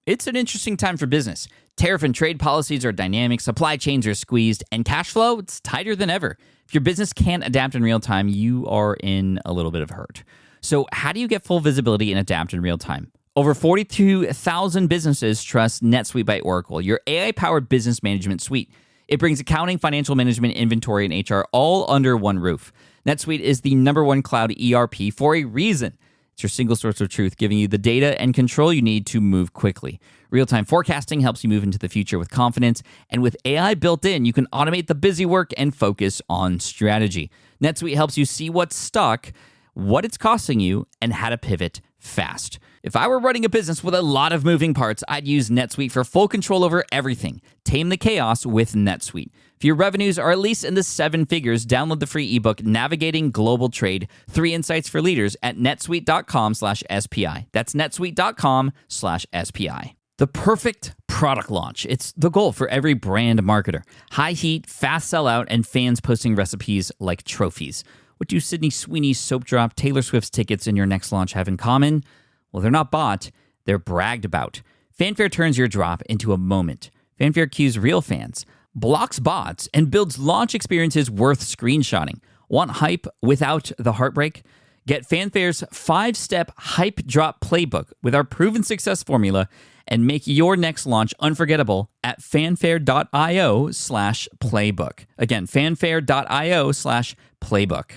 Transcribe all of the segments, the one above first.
It's an interesting time for business. Tariff and trade policies are dynamic, supply chains are squeezed, and cash flow, it's tighter than ever. If your business can't adapt in real time, you are in a little bit of hurt. So how do you get full visibility and adapt in real time? Over 42,000 businesses trust NetSuite by Oracle, your AI-powered business management suite. It brings accounting, financial management, inventory, and HR all under one roof. NetSuite is the #1 cloud ERP for a reason. It's your single source of truth, giving you the data and control you need to move quickly. Real-time forecasting helps you move into the future with confidence, and with AI built in, you can automate the busy work and focus on strategy. NetSuite helps you see what's stuck, what it's costing you, and how to pivot fast. If I were running a business with a lot of moving parts, I'd use NetSuite for full control over everything. Tame the chaos with NetSuite. If your revenues are at least in the 7 figures, download the free ebook, Navigating Global Trade, 3 Insights for Leaders at netsuite.com/SPI. That's netsuite.com/SPI. The perfect product launch. It's the goal for every brand marketer. High heat, fast sellout, and fans posting recipes like trophies. What do Sydney Sweeney's soap drop, Taylor Swift's tickets, and your next launch have in common? Well, they're not bought, they're bragged about. Fanfare turns your drop into a moment. Fanfare cues real fans, blocks bots, and builds launch experiences worth screenshotting. Want hype without the heartbreak? Get Fanfare's 5-step hype drop playbook with our proven success formula and make your next launch unforgettable at fanfare.io/playbook. Again, fanfare.io/playbook.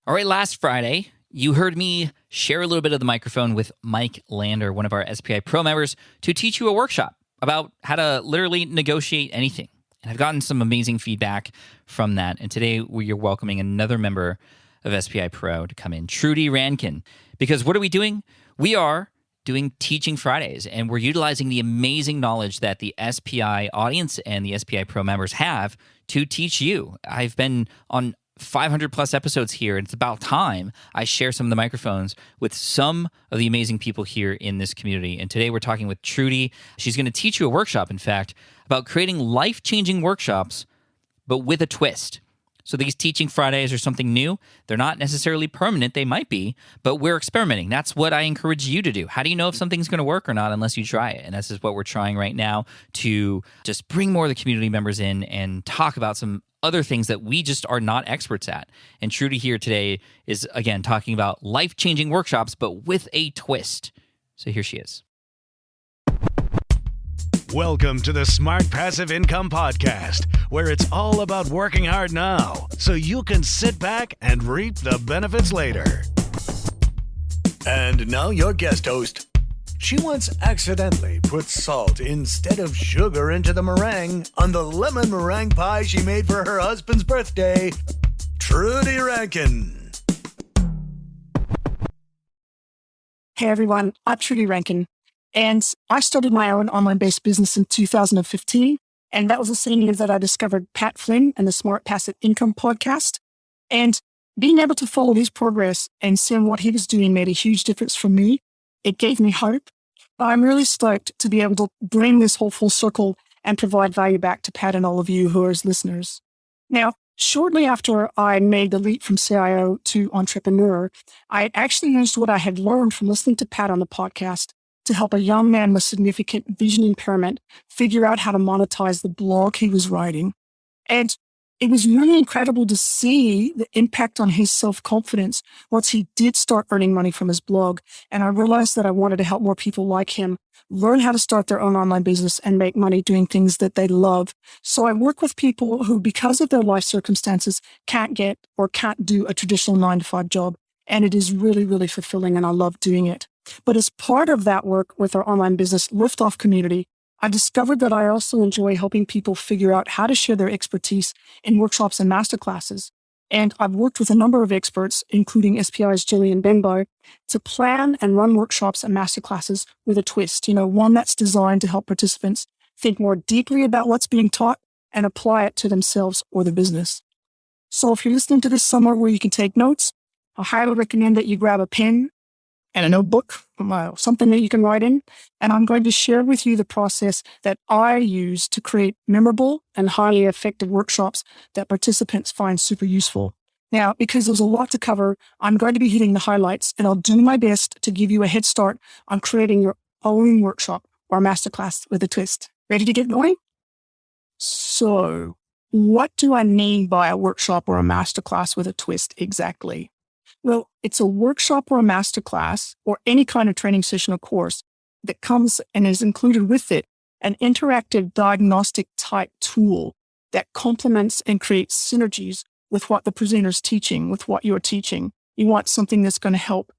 All right, last Friday, you heard me share a little bit of the microphone with Mike Lander, one of our SPI Pro members, to teach you a workshop about how to literally negotiate anything. And I've gotten some amazing feedback from that. And today we are welcoming another member of SPI Pro to come in, Trudy Rankin. Because what are we doing? We are doing Teaching Fridays, and we're utilizing the amazing knowledge that the SPI audience and the SPI Pro members have to teach you. I've been on 500 plus episodes here, and it's about time I share some of the microphones with some of the amazing people here in this community. And today we're talking with Trudy. She's going to teach you a workshop, in fact, about creating life-changing workshops, but with a twist. So these Teaching Fridays are something new. They're not necessarily permanent. They might be, but we're experimenting. That's what I encourage you to do. How do you know if something's going to work or not unless you try it? And this is what we're trying right now, to just bring more of the community members in and talk about some other things that we just are not experts at. And Trudy here today is, again, talking about life-changing workshops, but with a twist. So here she is. Welcome to the Smart Passive Income Podcast, where it's all about working hard now so you can sit back and reap the benefits later. And now your guest host. She once accidentally put salt instead of sugar into the meringue on the lemon meringue pie she made for her husband's birthday, Trudy Rankin. Hey everyone, I'm Trudy Rankin, and I started my own online-based business in 2015, and that was the same year that I discovered Pat Flynn and the Smart Passive Income podcast. And being able to follow his progress and seeing what he was doing made a huge difference for me. It gave me hope. I'm really stoked to be able to bring this whole full circle and provide value back to Pat and all of you who are his listeners. Now, shortly after I made the leap from CIO to entrepreneur, I actually used what I had learned from listening to Pat on the podcast to help a young man with significant vision impairment figure out how to monetize the blog he was writing. And it was really incredible to see the impact on his self-confidence once he did start earning money from his blog. And I realized that I wanted to help more people like him learn how to start their own online business and make money doing things that they love. So I work with people who, because of their life circumstances, can't get or can't do a traditional 9-to-5 job. And it is really, really fulfilling, and I love doing it. But as part of that work with our online business Liftoff community, I discovered that I also enjoy helping people figure out how to share their expertise in workshops and masterclasses. And I've worked with a number of experts, including SPI's Jillian Benbow, to plan and run workshops and masterclasses with a twist, one that's designed to help participants think more deeply about what's being taught and apply it to themselves or the business. So if you're listening to this somewhere where you can take notes, I highly recommend that you grab a pen and a notebook, something that you can write in. And I'm going to share with you the process that I use to create memorable and highly effective workshops that participants find super useful. Now, because there's a lot to cover, I'm going to be hitting the highlights, and I'll do my best to give you a head start on creating your own workshop or a masterclass with a twist. Ready to get going? So, what do I mean by a workshop or a masterclass with a twist exactly? Well, it's a workshop or a masterclass or any kind of training session or course that comes and is included with it an interactive diagnostic type tool that complements and creates synergies with what the presenter's teaching, with what you're teaching. You want something that's going to help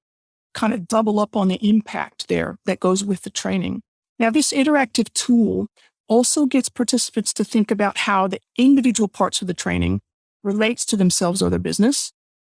kind of double up on the impact there that goes with the training. Now, this interactive tool also gets participants to think about how the individual parts of the training relates to themselves or their business.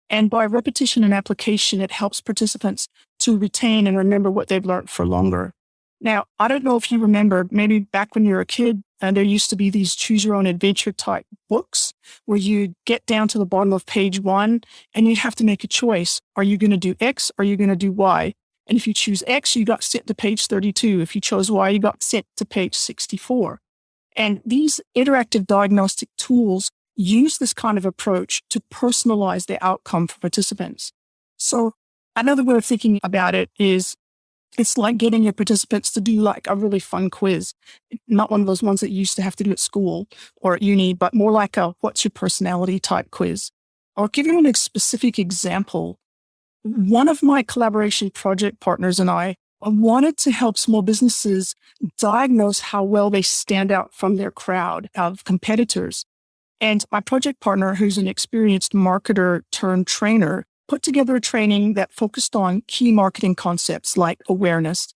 And by repetition and application, it helps participants to retain and remember what they've learned for longer. Now, I don't know if you remember, maybe back when you were a kid, there used to be these choose your own adventure type books where you get down to the bottom of page 1 and you'd have to make a choice. Are you going to do X? Or are you going to do Y? And if you choose X, you got sent to page 32. If you chose Y, you got sent to page 64. And these interactive diagnostic tools use this kind of approach to personalize the outcome for participants. So another way of thinking about it is it's like getting your participants to do like a really fun quiz, not one of those ones that you used to have to do at school or at uni, but more like a what's your personality type quiz. I'll give you a specific example. One of my collaboration project partners and I wanted to help small businesses diagnose how well they stand out from their crowd of competitors. And my project partner, who's an experienced marketer turned trainer, put together a training that focused on key marketing concepts like awareness.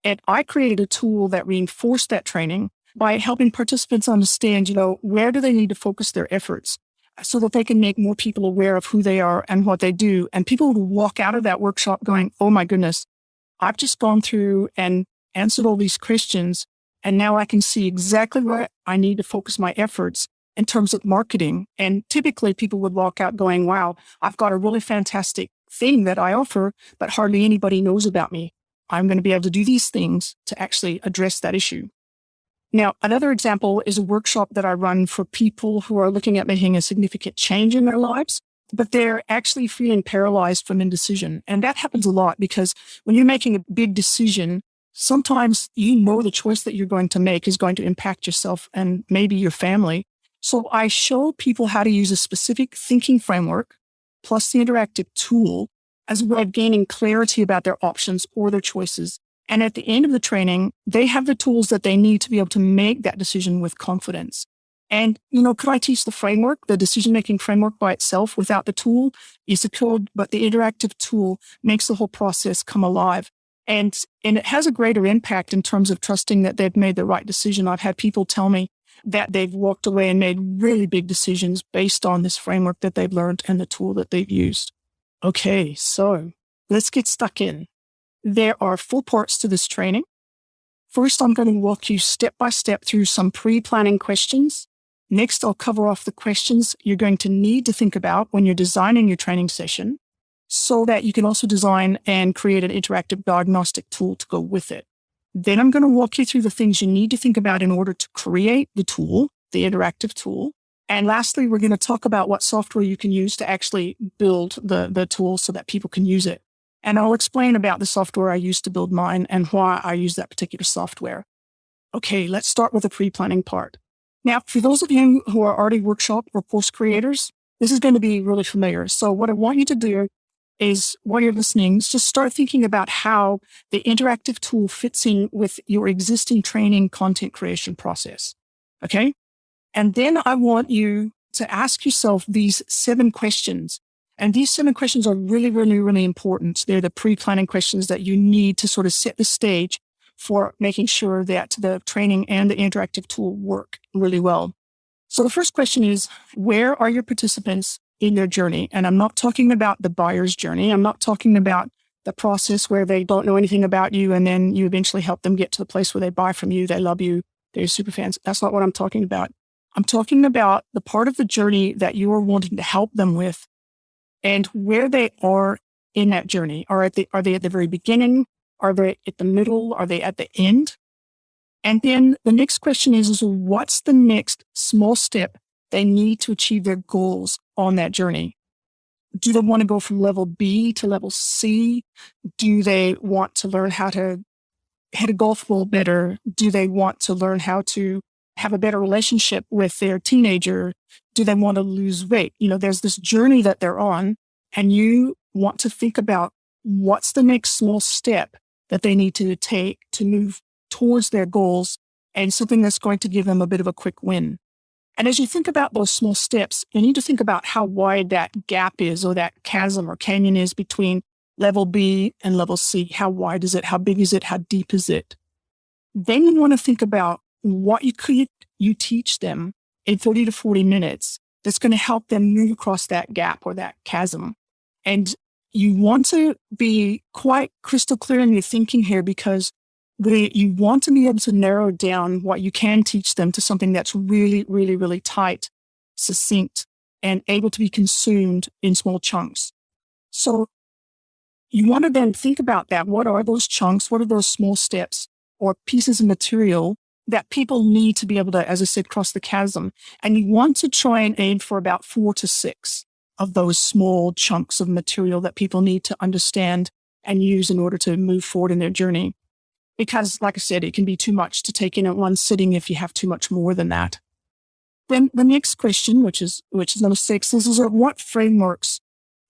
And I created a tool that reinforced that training by helping participants understand, where do they need to focus their efforts so that they can make more people aware of who they are and what they do. And people would walk out of that workshop going, oh my goodness, I've just gone through and answered all these questions. And now I can see exactly where I need to focus my efforts in terms of marketing. And typically people would walk out going, wow, I've got a really fantastic thing that I offer, but hardly anybody knows about me. I'm going to be able to do these things to actually address that issue. Now, another example is a workshop that I run for people who are looking at making a significant change in their lives, but they're actually feeling paralyzed from indecision. And that happens a lot because when you're making a big decision, sometimes the choice that you're going to make is going to impact yourself and maybe your family. So I show people how to use a specific thinking framework plus the interactive tool as a way of gaining clarity about their options or their choices. And at the end of the training, they have the tools that they need to be able to make that decision with confidence. And, could I teach the framework, the decision-making framework by itself without the tool? Yes, it could, but the interactive tool makes the whole process come alive. And it has a greater impact in terms of trusting that they've made the right decision. I've had people tell me that they've walked away and made really big decisions based on this framework that they've learned and the tool that they've used. Okay, so let's get stuck in. There are 4 parts to this training. First, I'm going to walk you step by step through some pre-planning questions. Next, I'll cover off the questions you're going to need to think about when you're designing your training session so that you can also design and create an interactive diagnostic tool to go with it. Then I'm going to walk you through the things you need to think about in order to create the tool, the interactive tool. And lastly, we're going to talk about what software you can use to actually build the tool so that people can use it. And I'll explain about the software I use to build mine and why I use that particular software. Okay, let's start with the pre-planning part. Now, for those of you who are already workshop or course creators, this is going to be really familiar. So what I want you to do is, while you're listening, just start thinking about how the interactive tool fits in with your existing training content creation process. Okay? And then I want you to ask yourself these 7 questions. And these 7 questions are really, really, really important. They're the pre-planning questions that you need to sort of set the stage for making sure that the training and the interactive tool work really well. So the first question is, where are your participants in their journey? And I'm not talking about the buyer's journey. I'm not talking about the process where they don't know anything about you and then you eventually help them get to the place where they buy from you, they love you, they're super fans. That's not what I'm talking about. I'm talking about the part of the journey that you are wanting to help them with and where they are in that journey. Are they at the very beginning? Are they at the middle? Are they at the end? And then the next question is what's the next small step they need to achieve their goals on that journey? Do they want to go from level B to level C? Do they want to learn how to hit a golf ball better? Do they want to learn how to have a better relationship with their teenager? Do they want to lose weight? There's this journey that they're on, and you want to think about what's the next small step that they need to take to move towards their goals, and something that's going to give them a bit of a quick win. And as you think about those small steps, you need to think about how wide that gap is, or that chasm or canyon is between level B and level C. How wide is it? How big is it? How deep is it? Then you want to think about what you teach them in 30 to 40 minutes that's going to help them move across that gap or that chasm. And you want to be quite crystal clear in your thinking here, because you want to be able to narrow down what you can teach them to something that's really, really, really tight, succinct, and able to be consumed in small chunks. So you want to then think about that. What are those chunks? What are those small steps or pieces of material that people need to be able to, as I said, cross the chasm? And you want to try and aim for about 4 to 6 of those small chunks of material that people need to understand and use in order to move forward in their journey. Because, like I said, it can be too much to take in at one sitting if you have too much more than that. Then the next question, which is number 6, is what frameworks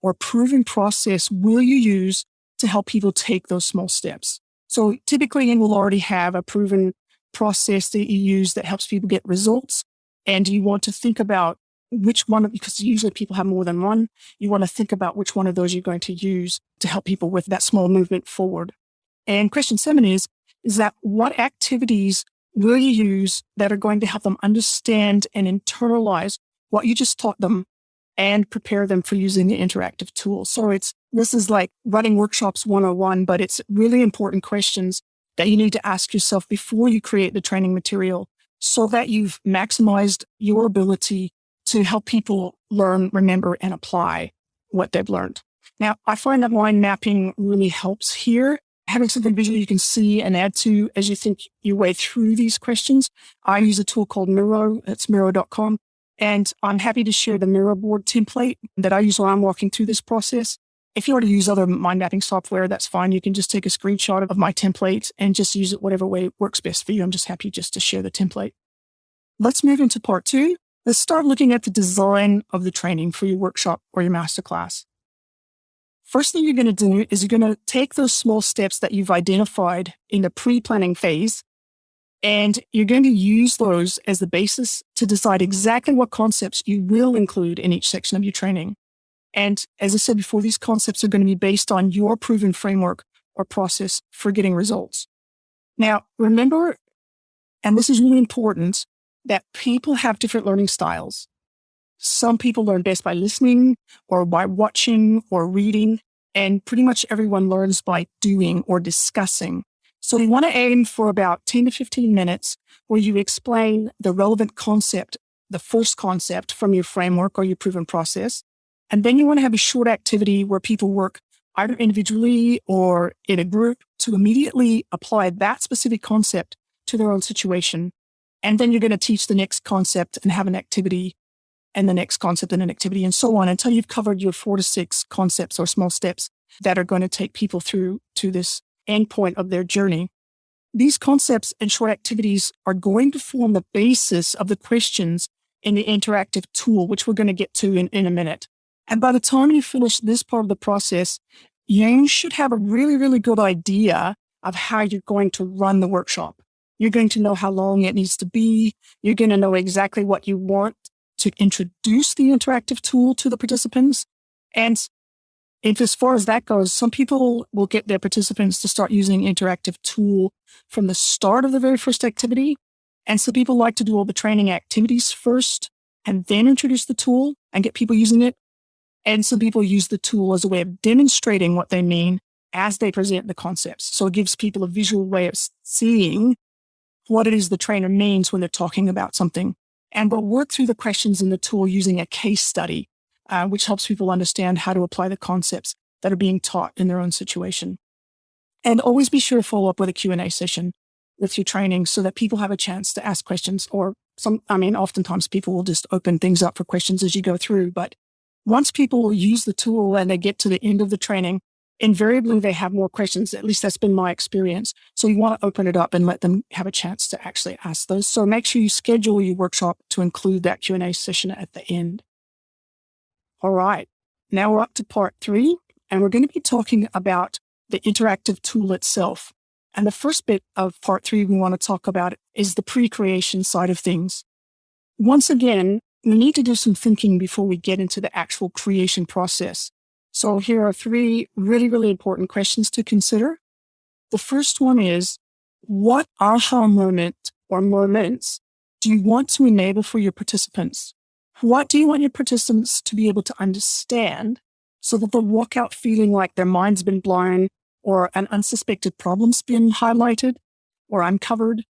or proven process will you use to help people take those small steps? So typically you will already have a proven process that you use that helps people get results. And you want to think about which one, because usually people have more than one, you want to think about which one of those you're going to use to help people with that small movement forward. And question 7 is that what activities will you use that are going to help them understand and internalize what you just taught them and prepare them for using the interactive tool? So this is like running workshops 101, but it's really important questions that you need to ask yourself before you create the training material, so that you've maximized your ability to help people learn, remember, and apply what they've learned. Now, I find that mind mapping really helps here. Having something visual you can see and add to as you think your way through these questions. I use a tool called Miro. It's Miro.com. And I'm happy to share the Miro board template that I use when I'm walking through this process. If you want to use other mind mapping software, that's fine. You can just take a screenshot of my template and just use it whatever way works best for you. I'm just happy just to share the template. Let's move into part 2. Let's start looking at the design of the training for your workshop or your masterclass. First thing you're going to do is you're going to take those small steps that you've identified in the pre-planning phase, and you're going to use those as the basis to decide exactly what concepts you will include in each section of your training. And as I said before, these concepts are going to be based on your proven framework or process for getting results. Now, remember, and this is really important, that people have different learning styles. Some people learn best by listening or by watching or reading, and pretty much everyone learns by doing or discussing. So you want to aim for about 10 to 15 minutes where you explain the relevant concept, the first concept from your framework or your proven process. And then you want to have a short activity where people work either individually or in a group to immediately apply that specific concept to their own situation. And then you're going to teach the next concept and have an activity, and the next concept and an activity, and so on, until you've covered your 4 to 6 concepts or small steps that are going to take people through to this endpoint of their journey. These concepts and short activities are going to form the basis of the questions in the interactive tool, which we're going to get to in a minute. And by the time you finish this part of the process, you should have a really, really good idea of how you're going to run the workshop. You're going to know how long it needs to be. You're going to know exactly what you want to introduce the interactive tool to the participants. And if, as far as that goes, some people will get their participants to start using interactive tool from the start of the very first activity. And some people like to do all the training activities first and then introduce the tool and get people using it. And some people use the tool as a way of demonstrating what they mean as they present the concepts. So it gives people a visual way of seeing what it is the trainer means when they're talking about something. And we'll work through the questions in the tool using a case study, which helps people understand how to apply the concepts that are being taught in their own situation. And always be sure to follow up with a Q&A session with your training so that people have a chance to ask questions, or oftentimes people will just open things up for questions as you go through. But once people use the tool and they get to the end of the training, invariably they have more questions. At least that's been my experience. So you want to open it up and let them have a chance to actually ask those. So make sure you schedule your workshop to include that Q&A session at the end. All right. Now we're up to part 3, and we're going to be talking about the interactive tool itself. And the first bit of part 3 we want to talk about is the pre-creation side of things. Once again, we need to do some thinking before we get into the actual creation process. So here are 3 really, really important questions to consider. The first one is, what aha moment or moments do you want to enable for your participants? What do you want your participants to be able to understand so that they'll walk out feeling like their mind's been blown, or an unsuspected problem's been highlighted or uncovered,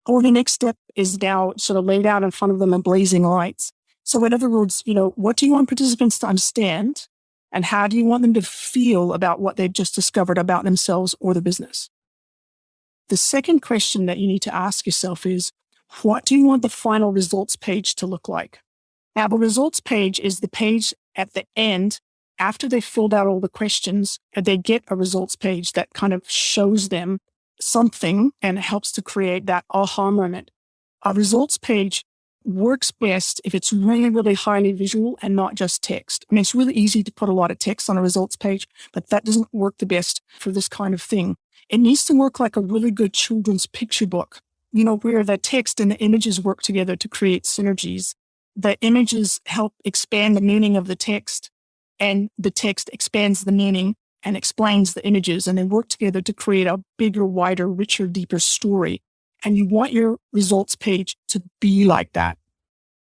or the next step is now sort of laid out in front of them in blazing lights? So in other words, what do you want participants to understand, and how do you want them to feel about what they've just discovered about themselves or the business? The second question that you need to ask yourself is, what do you want the final results page to look like? Now, the results page is the page at the end after they've filled out all the questions. They get a results page that kind of shows them something and helps to create that aha moment. A results page works best if it's really, really highly visual and not just text. I mean, it's really easy to put a lot of text on a results page, but that doesn't work the best for this kind of thing. It needs to work like a really good children's picture book, where the text and the images work together to create synergies. The images help expand the meaning of the text, and the text expands the meaning and explains the images, and they work together to create a bigger, wider, richer, deeper story. And you want your results page to be like that.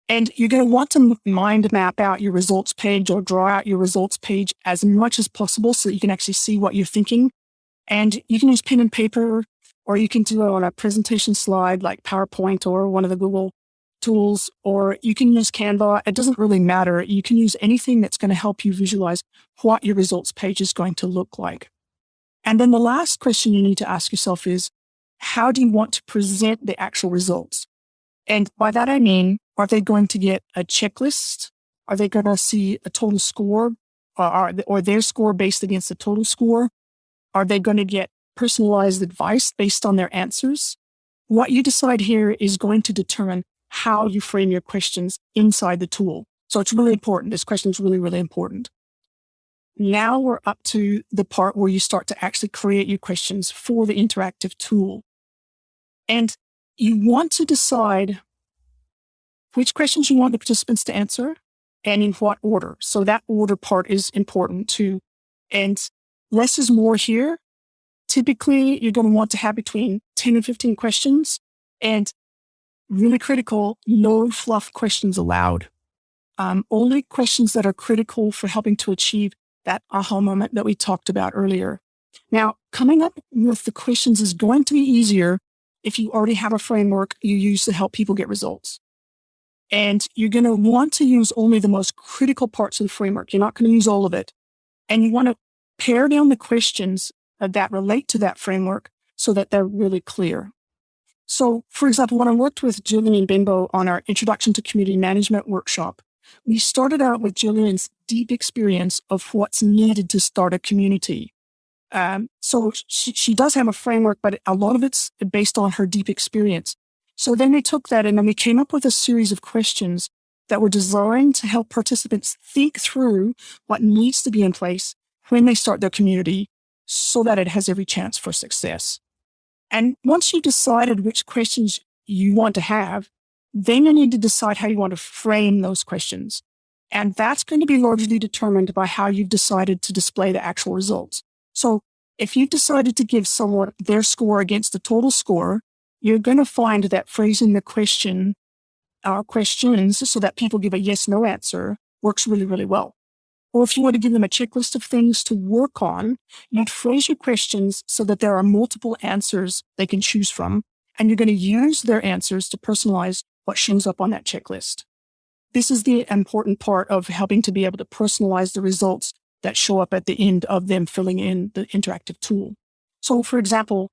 And you're going to want to mind map out your results page or draw out your results page as much as possible so that you can actually see what you're thinking. And you can use pen and paper, or you can do it on a presentation slide like PowerPoint or one of the Google tools, or you can use Canva. It doesn't really matter. You can use anything that's going to help you visualize what your results page is going to look like. And then the last question you need to ask yourself is, how do you want to present the actual results? And by that, I mean, are they going to get a checklist? Are they going to see a total score or their score based against the total score? Are they going to get personalized advice based on their answers? What you decide here is going to determine how you frame your questions inside the tool. So it's really important. This question is really, really important. Now we're up to the part where you start to actually create your questions for the interactive tool. And you want to decide which questions you want the participants to answer and in what order. So that order part is important too. And less is more here. Typically, you're going to want to have between 10 and 15 questions, and really critical, no fluff questions allowed. Only questions that are critical for helping to achieve that aha moment that we talked about earlier. Now, coming up with the questions is going to be easier if you already have a framework you use to help people get results. And you're going to want to use only the most critical parts of the framework. You're not going to use all of it. And you want to pare down the questions that relate to that framework so that they're really clear. So, for example, when I worked with Jillian and Bimbo on our Introduction to Community Management workshop, we started out with Jillian's deep experience of what's needed to start a community. So she does have a framework, but a lot of it's based on her deep experience. So then we took that and then we came up with a series of questions that were designed to help participants think through what needs to be in place when they start their community so that it has every chance for success. And once you've decided which questions you want to have, then you need to decide how you want to frame those questions. And that's going to be largely determined by how you've decided to display the actual results. So if you've decided to give someone their score against the total score, you're going to find that phrasing the questions so that people give a yes/no answer works really, really well. Or if you want to give them a checklist of things to work on, you'd phrase your questions so that there are multiple answers they can choose from, and you're going to use their answers to personalize what shows up on that checklist. This is the important part of helping to be able to personalize the results that show up at the end of them filling in the interactive tool. So, for example,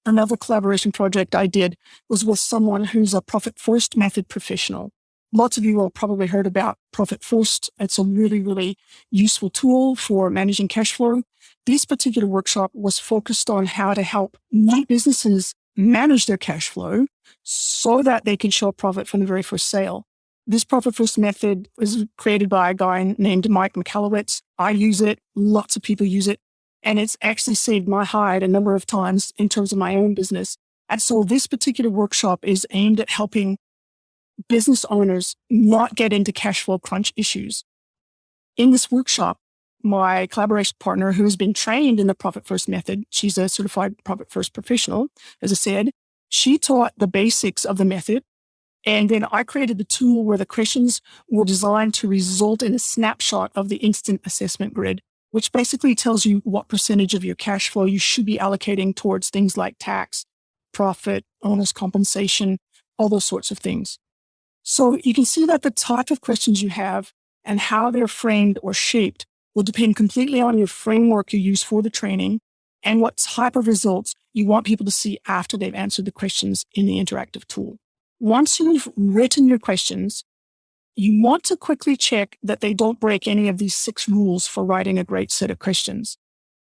another collaboration project I did was with someone who's a Profit First method professional. Lots of you will probably heard about Profit First. It's a really, really useful tool for managing cash flow. this particular workshop was focused on how to help new businesses manage their cash flow so that they can show a profit from the very first sale. This profit first method was created by a guy named Mike Michalowicz. I use it. Lots of people use it. And it's actually saved my hide a number of times in terms of my own business. And so this particular workshop is aimed at helping business owners not get into cash flow crunch issues. In this workshop, my collaboration partner, who has been trained in the Profit First method, she's a certified Profit First professional, as I said, she taught the basics of the method. And then I created the tool where the questions were designed to result in a snapshot of the instant assessment grid, which basically tells you what percentage of your cash flow you should be allocating towards things like tax, profit, owner's compensation, all those sorts of things. So you can see that the type of questions you have and how they're framed or shaped will depend completely on your framework you use for the training and what type of results you want people to see after they've answered the questions in the interactive tool. Once you've written your questions, you want to quickly check that they don't break any of these 6 rules for writing a great set of questions.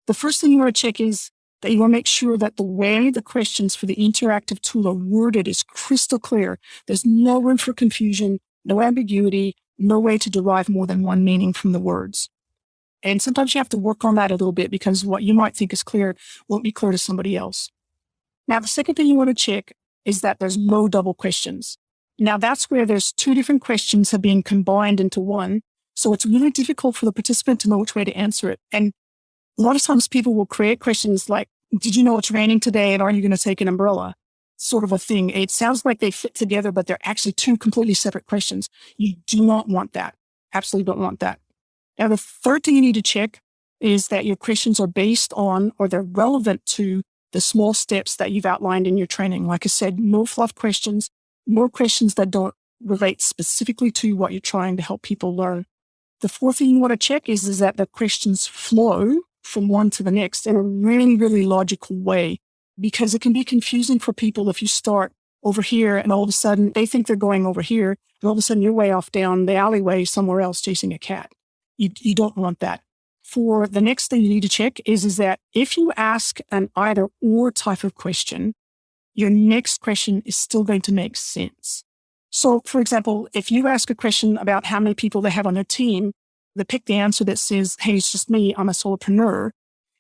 The first thing you want to check is that you want to make sure that the way the questions for the interactive tool are worded is crystal clear. There's no room for confusion, no ambiguity, no way to derive more than one meaning from the words. And sometimes you have to work on that a little bit because what you might think is clear won't be clear to somebody else. Now, the second thing you want to check is that there's no double questions. Now, that's where there's 2 different questions have been combined into one. So it's really difficult for the participant to know which way to answer it. And a lot of times people will create questions like, did you know it's raining today and are you going to take an umbrella? Sort of a thing. It sounds like they fit together, but they're actually 2 completely separate questions. You do not want that. Absolutely don't want that. Now, the third thing you need to check is that your questions are based on or they're relevant to the small steps that you've outlined in your training. Like I said, no fluff questions, more questions that don't relate specifically to what you're trying to help people learn. The fourth thing you want to check is that the questions flow from one to the next in a really, really logical way, because it can be confusing for people if you start over here and all of a sudden they think they're going over here and all of a sudden you're way off down the alleyway somewhere else chasing a cat. You don't want that. For the next thing you need to check is that if you ask an either or type of question, your next question is still going to make sense. So, for example, if you ask a question about how many people they have on their team, they pick the answer that says, hey, it's just me, I'm a solopreneur.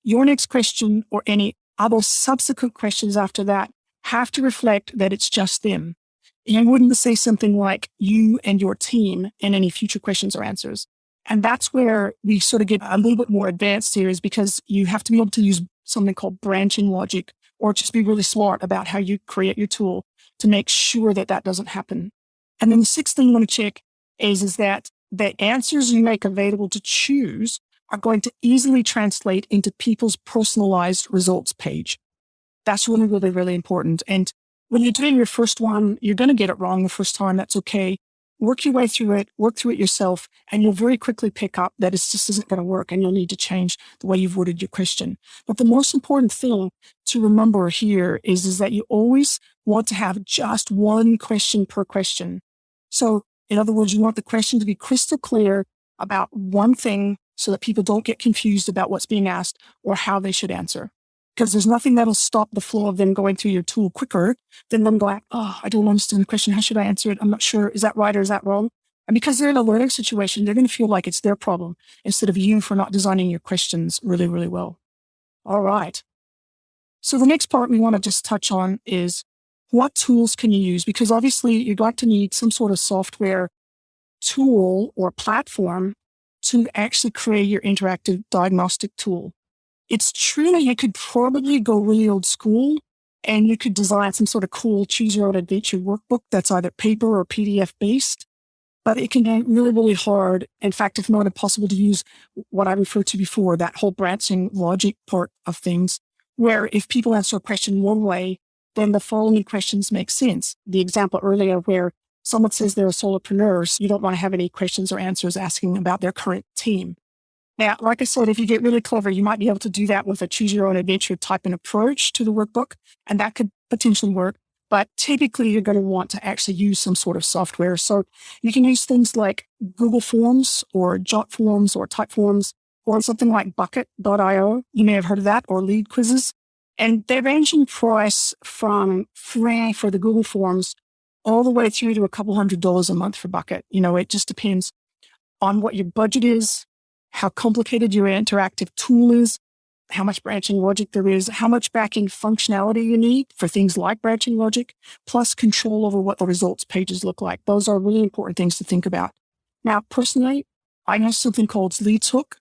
Your next question or any other subsequent questions after that have to reflect that it's just them. You wouldn't say something like you and your team in any future questions or answers. And that's where we sort of get a little bit more advanced here, is because you have to be able to use something called branching logic, or just be really smart about how you create your tool to make sure that that doesn't happen. And then the sixth thing you want to check is that the answers you make available to choose are going to easily translate into people's personalized results page. That's really, really, really important. And when you're doing your first one, you're going to get it wrong the first time. That's okay. Work your way through it, work through it yourself, and you'll very quickly pick up that it just isn't going to work and you'll need to change the way you've worded your question. But the most important thing to remember here is that you always want to have just one question per question. So in other words, you want the question to be crystal clear about one thing so that people don't get confused about what's being asked or how they should answer. Because there's nothing that'll stop the flow of them going through your tool quicker than them going, oh, I don't understand the question. How should I answer it? I'm not sure. Is that right or is that wrong? And because they're in a learning situation, they're going to feel like it's their problem instead of you for not designing your questions really, really well. All right. So the next part we want to just touch on is what tools can you use? Because obviously you're going to need some sort of software tool or platform to actually create your interactive diagnostic tool. It's true that you could probably go really old school and you could design some sort of cool choose your own adventure workbook that's either paper or PDF based, but it can be really, really hard. In fact, if not impossible to use what I referred to before, that whole branching logic part of things, where if people answer a question one way, then the following questions make sense. The example earlier where someone says they're a solopreneur, so you don't want to have any questions or answers asking about their current team. Now, like I said, if you get really clever, you might be able to do that with a choose your own adventure type of approach to the workbook, and that could potentially work. But typically, you're going to want to actually use some sort of software. So you can use things like Google Forms or Jot Forms or Typeforms or something like Bucket.io. You may have heard of that, or Lead Quizzes. And they range in price from free for the Google Forms all the way through to a couple $100 a month for Bucket. It just depends on what your budget is, how complicated your interactive tool is, how much branching logic there is, how much backing functionality you need for things like branching logic, plus control over what the results pages look like. Those are really important things to think about. Now, personally, I use something called Leads Hook.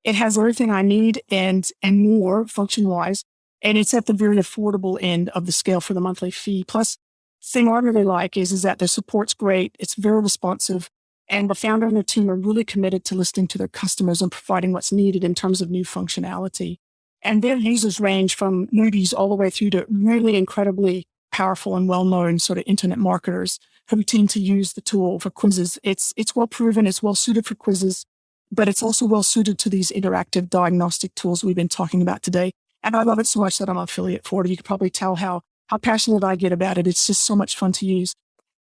It has everything I need and more function-wise, and it's at the very affordable end of the scale for the monthly fee. Plus, the thing I really like is that their support's great, it's very responsive, and the founder and their team are really committed to listening to their customers and providing what's needed in terms of new functionality. And their users range from newbies all the way through to really incredibly powerful and well-known sort of internet marketers who tend to use the tool for quizzes. It's well proven, it's well suited for quizzes, but it's also well suited to these interactive diagnostic tools we've been talking about today. And I love it so much that I'm an affiliate for it. You can probably tell how passionate I get about it. It's just so much fun to use.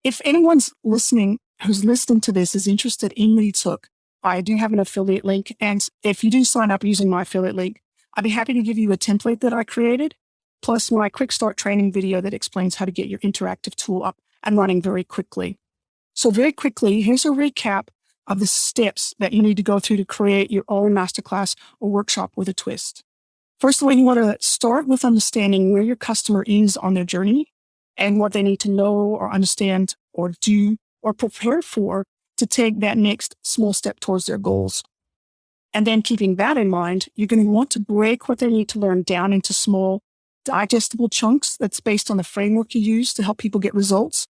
If anyone's listening who's listening to this is interested in Leads Hook, I do have an affiliate link. And if you do sign up using my affiliate link, I'd be happy to give you a template that I created, plus my quick start training video that explains how to get your interactive tool up and running very quickly. So very quickly, here's a recap of the steps that you need to go through to create your own masterclass or workshop with a twist. First of all, you want to start with understanding where your customer is on their journey and what they need to know or understand or do or prepare for to take that next small step towards their goals. And then keeping that in mind, you're going to want to break what they need to learn down into small, digestible chunks that's based on the framework you use to help people get results.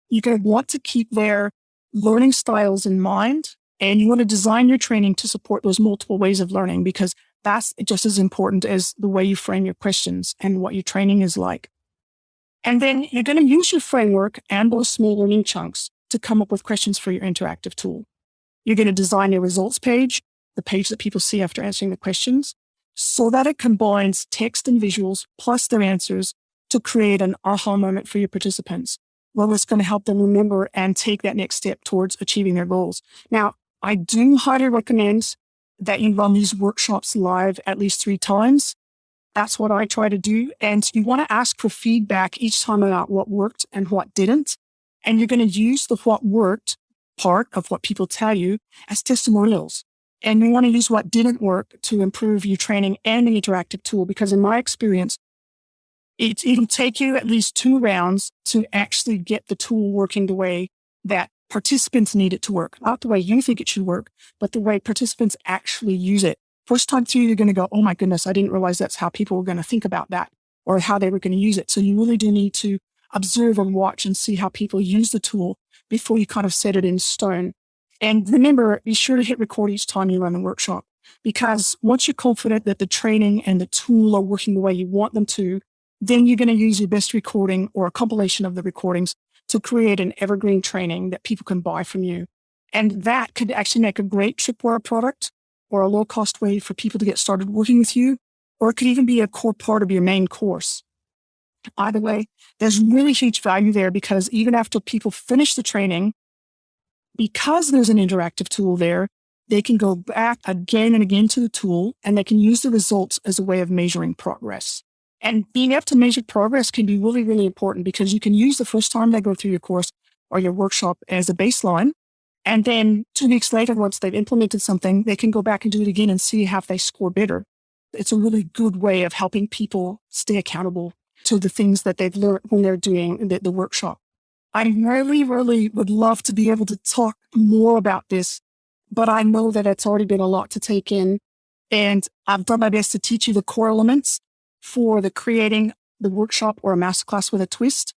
You're going to want to keep their learning styles in mind, and you want to design your training to support those multiple ways of learning, because that's just as important as the way you frame your questions and what your training is like. And then you're going to use your framework and those small learning chunks to come up with questions for your interactive tool. You're going to design your results page, the page that people see after answering the questions, so that it combines text and visuals plus their answers to create an aha moment for your participants. Well, it's going to help them remember and take that next step towards achieving their goals. Now, I do highly recommend that you run these workshops live at least 3 times. That's what I try to do. And you want to ask for feedback each time about what worked and what didn't. And you're going to use the what worked part of what people tell you as testimonials. And you want to use what didn't work to improve your training and the interactive tool, because in my experience, it'll take you at least 2 rounds to actually get the tool working the way that participants need it to work. Not the way you think it should work, but the way participants actually use it. First time through, you're going to go, oh my goodness, I didn't realize that's how people were going to think about that or how they were going to use it. So you really do need to observe and watch and see how people use the tool before you kind of set it in stone. And remember, be sure to hit record each time you run a workshop, because once you're confident that the training and the tool are working the way you want them to, then you're going to use your best recording or a compilation of the recordings to create an evergreen training that people can buy from you. And that could actually make a great tripwire product or a low-cost way for people to get started working with you, or it could even be a core part of your main course. Either way, there's really huge value there, because even after people finish the training, because there's an interactive tool there, they can go back again and again to the tool, and they can use the results as a way of measuring progress. And being able to measure progress can be really, really important, because you can use the first time they go through your course or your workshop as a baseline. And then 2 weeks later, once they've implemented something, they can go back and do it again and see how they score better. It's a really good way of helping people stay accountable to the things that they've learned when they're doing the workshop. I really, really would love to be able to talk more about this, but I know that it's already been a lot to take in. And I've done my best to teach you the core elements for the creating the workshop or a masterclass with a twist,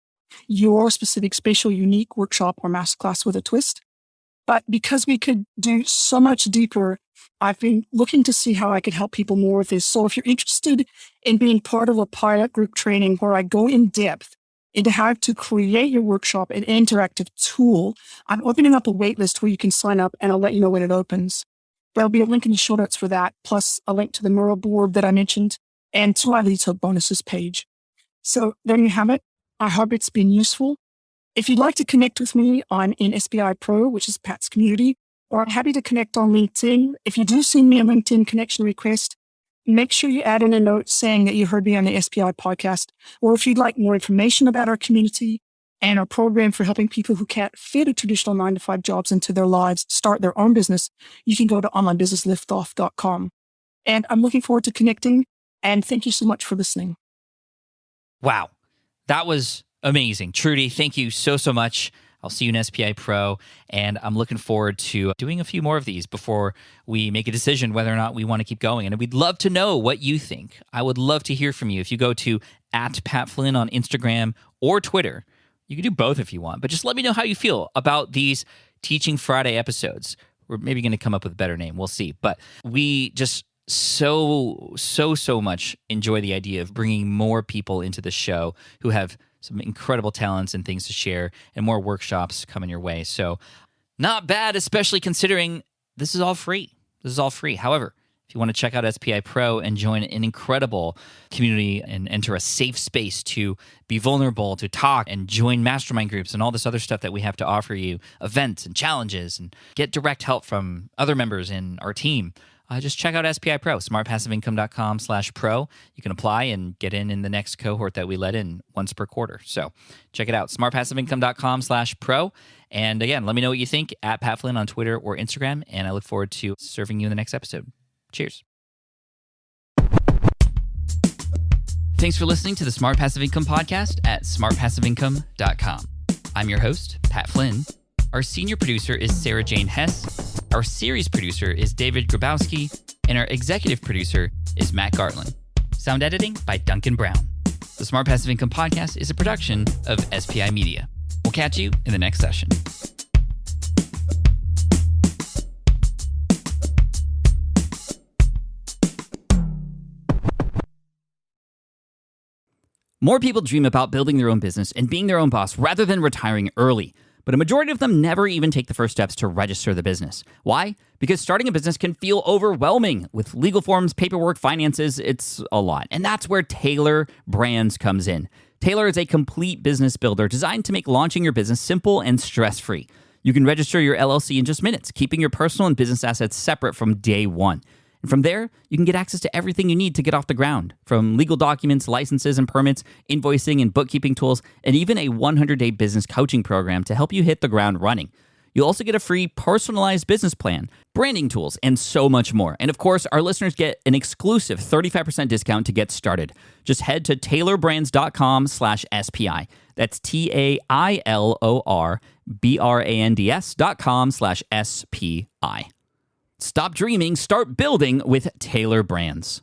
your specific, special, unique workshop or masterclass with a twist. But because we could do so much deeper, I've been looking to see how I could help people more with this. So if you're interested in being part of a pilot group training where I go in depth into how to create your workshop and interactive tool, I'm opening up a waitlist where you can sign up, and I'll let you know when it opens. There'll be a link in the show notes for that, plus a link to the Mural board that I mentioned and to our Leads Hook bonuses page. So there you have it. I hope it's been useful. If you'd like to connect with me in SPI Pro, which is Pat's community, or I'm happy to connect on LinkedIn. If you do send me a LinkedIn connection request, make sure you add in a note saying that you heard me on the SPI podcast. Or if you'd like more information about our community and our program for helping people who can't fit a traditional 9-to-5 jobs into their lives start their own business, you can go to onlinebusinessliftoff.com. And I'm looking forward to connecting. And thank you so much for listening. Wow. That was amazing. Trudy, thank you so much. I'll see you in SPI Pro, and I'm looking forward to doing a few more of these before we make a decision whether or not we want to keep going. And we'd love to know what you think. I would love to hear from you. If you go to @PatFlynn on Instagram or Twitter, you can do both if you want, but just let me know how you feel about these Teaching Friday episodes. We're maybe going to come up with a better name. We'll see. But we just so much enjoy the idea of bringing more people into the show who have some incredible talents and things to share, and more workshops coming your way. So not bad, especially considering this is all free. However, if you want to check out SPI Pro and join an incredible community and enter a safe space to be vulnerable, to talk and join mastermind groups and all this other stuff that we have to offer you, events and challenges, and get direct help from other members in our team, just check out SPI Pro, smartpassiveincome.com/pro. You can apply and get in the next cohort that we let in once per quarter. So check it out, smartpassiveincome.com/pro. And again, let me know what you think at @PatFlynn on Twitter or Instagram, and I look forward to serving you in the next episode. Cheers. Thanks for listening to the Smart Passive Income Podcast at smartpassiveincome.com. I'm your host, Pat Flynn. Our senior producer is Sarah Jane Hess. Our series producer is David Grabowski. And our executive producer is Matt Gartland. Sound editing by Duncan Brown. The Smart Passive Income Podcast is a production of SPI Media. We'll catch you in the next session. More people dream about building their own business and being their own boss rather than retiring early. But a majority of them never even take the first steps to register the business. Why? Because starting a business can feel overwhelming. With legal forms, paperwork, finances, it's a lot. And that's where Taylor Brands comes in. Taylor is a complete business builder designed to make launching your business simple and stress-free. You can register your LLC in just minutes, keeping your personal and business assets separate from day one. And from there, you can get access to everything you need to get off the ground, from legal documents, licenses and permits, invoicing and bookkeeping tools, and even a 100-day business coaching program to help you hit the ground running. You'll also get a free personalized business plan, branding tools, and so much more. And of course, our listeners get an exclusive 35% discount to get started. Just head to taylorbrands.com/SPI. That's TAILORBRANDS.com/SPI. Stop dreaming, start building with Taylor Brands.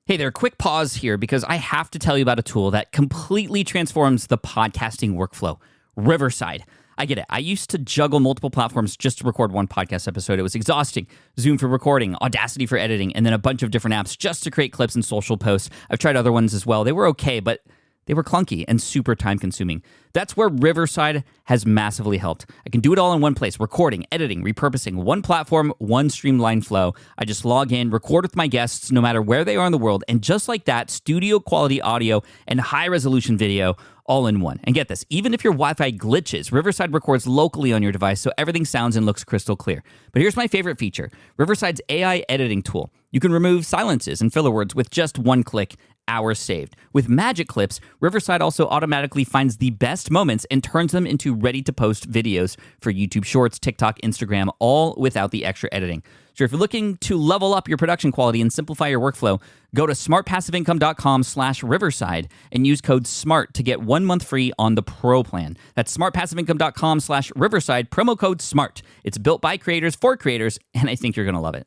Hey there, quick pause here because I have to tell you about a tool that completely transforms the podcasting workflow, Riverside. I get it. I used to juggle multiple platforms just to record one podcast episode. It was exhausting. Zoom for recording, Audacity for editing, and then a bunch of different apps just to create clips and social posts. I've tried other ones as well. They were okay, but they were clunky and super time-consuming. That's where Riverside has massively helped. I can do it all in one place, recording, editing, repurposing, one platform, one streamlined flow. I just log in, record with my guests no matter where they are in the world, and just like that, studio-quality audio and high-resolution video all in one. And get this, even if your Wi-Fi glitches, Riverside records locally on your device so everything sounds and looks crystal clear. But here's my favorite feature, Riverside's AI editing tool. You can remove silences and filler words with just one click, hours saved. With Magic Clips, Riverside also automatically finds the best moments and turns them into ready-to-post videos for YouTube Shorts, TikTok, Instagram, all without the extra editing. So if you're looking to level up your production quality and simplify your workflow, go to smartpassiveincome.com/Riverside and use code SMART to get 1 month free on the Pro plan. That's smartpassiveincome.com/Riverside, promo code SMART. It's built by creators for creators, and I think you're going to love it.